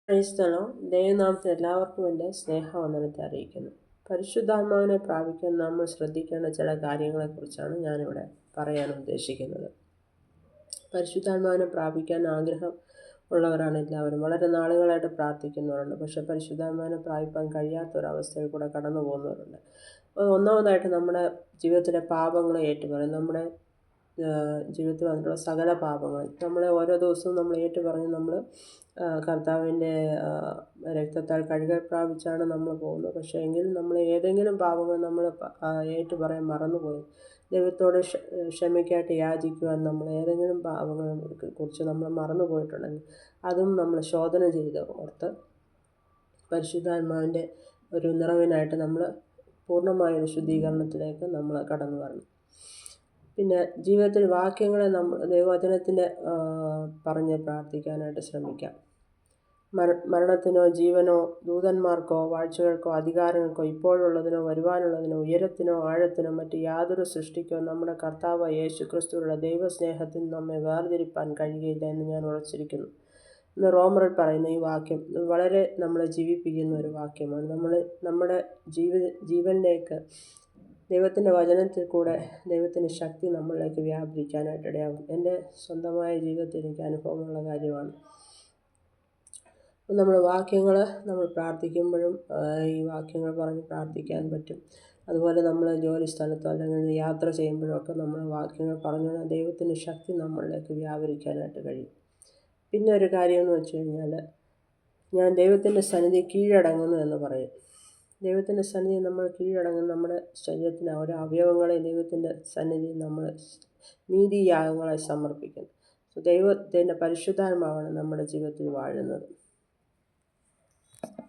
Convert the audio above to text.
ക്രൈസ്തലോ ദൈവനാമത്തിൽ എല്ലാവർക്കും എൻ്റെ സ്നേഹവന്ദനത്തെ അറിയിക്കുന്നു. പരിശുദ്ധാത്മാവിനെ പ്രാപിക്കാൻ നമ്മൾ ശ്രദ്ധിക്കേണ്ട ചില കാര്യങ്ങളെക്കുറിച്ചാണ് ഞാനിവിടെ പറയാൻ ഉദ്ദേശിക്കുന്നത്. പരിശുദ്ധാത്മാവിനെ പ്രാപിക്കാൻ ആഗ്രഹം ഉള്ളവരാണ് എല്ലാവരും. വളരെ നാളുകളായിട്ട് പ്രാർത്ഥിക്കുന്നവരുണ്ട്. പക്ഷേ പരിശുദ്ധാത്മാവിനെ പ്രാപിക്കാൻ കഴിയാത്തൊരവസ്ഥയിൽ കൂടെ കടന്നു പോകുന്നവരുണ്ട്. ഒന്നാമതായിട്ട് നമ്മുടെ ജീവിതത്തിലെ പാപങ്ങളെ ഏറ്റുപറയും. നമ്മുടെ ജീവിതത്തിൽ വന്നിട്ടുള്ള സകല പാപങ്ങൾ നമ്മളെ ഓരോ ദിവസവും നമ്മൾ ഏറ്റുപറഞ്ഞ് നമ്മൾ കർത്താവിൻ്റെ രക്തത്താൽ കഴുകൽ പ്രാപിച്ചാണ് നമ്മൾ പോകുന്നത്. പക്ഷേ എങ്കിലും നമ്മൾ ഏതെങ്കിലും പാപങ്ങൾ നമ്മൾ ഏറ്റുപറയാൻ മറന്നുപോയി ദൈവത്തോട് ക്ഷമയ്ക്കായിട്ട് യാചിക്കുവാൻ നമ്മൾ ഏതെങ്കിലും പാപങ്ങളെ കുറിച്ച് നമ്മൾ മറന്നു പോയിട്ടുണ്ടെങ്കിൽ അതും നമ്മൾ ശോധന ചെയ്ത് ഓർത്ത് പരിശുദ്ധാത്മാവിൻ്റെ ഒരു നിറവിനായിട്ട് നമ്മൾ പൂർണ്ണമായൊരു ശുദ്ധീകരണത്തിലേക്ക് നമ്മൾ കടന്നു വരണം. പിന്നെ ജീവിതത്തിൽ വാക്യങ്ങളെ നമ്മൾ ദൈവവചനത്തിൻ്റെ പറഞ്ഞ് പ്രാർത്ഥിക്കാനായിട്ട് ശ്രമിക്കാം. മരണത്തിനോ ജീവനോ ദൂതന്മാർക്കോ വാഴ്ചകൾക്കോ അധികാരങ്ങൾക്കോ ഇപ്പോഴുള്ളതിനോ വരുവാനുള്ളതിനോ ഉയരത്തിനോ ആഴത്തിനോ മറ്റ് യാതൊരു സൃഷ്ടിക്കോ നമ്മുടെ കർത്താവ് യേശു ക്രിസ്തുവിലുള്ള ദൈവസ്നേഹത്തിൽ നമ്മെ വേർതിരിപ്പാൻ കഴിയുകയില്ല എന്ന് ഞാൻ ഉറച്ചിരിക്കുന്നു. ഇന്ന് റോമറിൽ പറയുന്ന ഈ വാക്യം വളരെ നമ്മളെ ജീവിപ്പിക്കുന്ന ഒരു വാക്യമാണ്. നമ്മുടെ ജീവനിലേക്ക് ദൈവത്തിൻ്റെ വചനത്തിൽ കൂടെ ദൈവത്തിൻ്റെ ശക്തി നമ്മളിലേക്ക് വ്യാപരിക്കാനായിട്ട് ഇടയാകും. എൻ്റെ സ്വന്തമായ ജീവിതത്തിൽ എനിക്ക് അനുഭവമുള്ള കാര്യമാണ്. നമ്മൾ വാക്യങ്ങൾ നമ്മൾ പ്രാർത്ഥിക്കുമ്പോഴും ഈ വാക്യങ്ങൾ പറഞ്ഞ് പ്രാർത്ഥിക്കാൻ പറ്റും. അതുപോലെ നമ്മൾ ജോലി സ്ഥലത്തോ അല്ലെങ്കിൽ യാത്ര ചെയ്യുമ്പോഴൊക്കെ നമ്മൾ വാക്യങ്ങൾ പറഞ്ഞു ദൈവത്തിൻ്റെ ശക്തി നമ്മളിലേക്ക് വ്യാപരിക്കാനായിട്ട് കഴിയും. പിന്നെ ഒരു കാര്യം എന്ന് വെച്ച് കഴിഞ്ഞാൽ ഞാൻ ദൈവത്തിൻ്റെ സന്നിധി കീഴടങ്ങുന്നു എന്ന് പറയും. ദൈവത്തിൻ്റെ സന്നിധി നമ്മൾ കീഴടങ്ങുന്ന നമ്മുടെ ശരീരത്തിന് ഓരോ അവയവങ്ങളെ ദൈവത്തിൻ്റെ സന്നിധി നമ്മൾ നീതിയാഗങ്ങളെ സമർപ്പിക്കുന്നു. ദൈവത്തിൻ്റെ പരിശുദ്ധാത്മാവാണ് നമ്മുടെ ജീവിതത്തിൽ വാഴുന്നത്.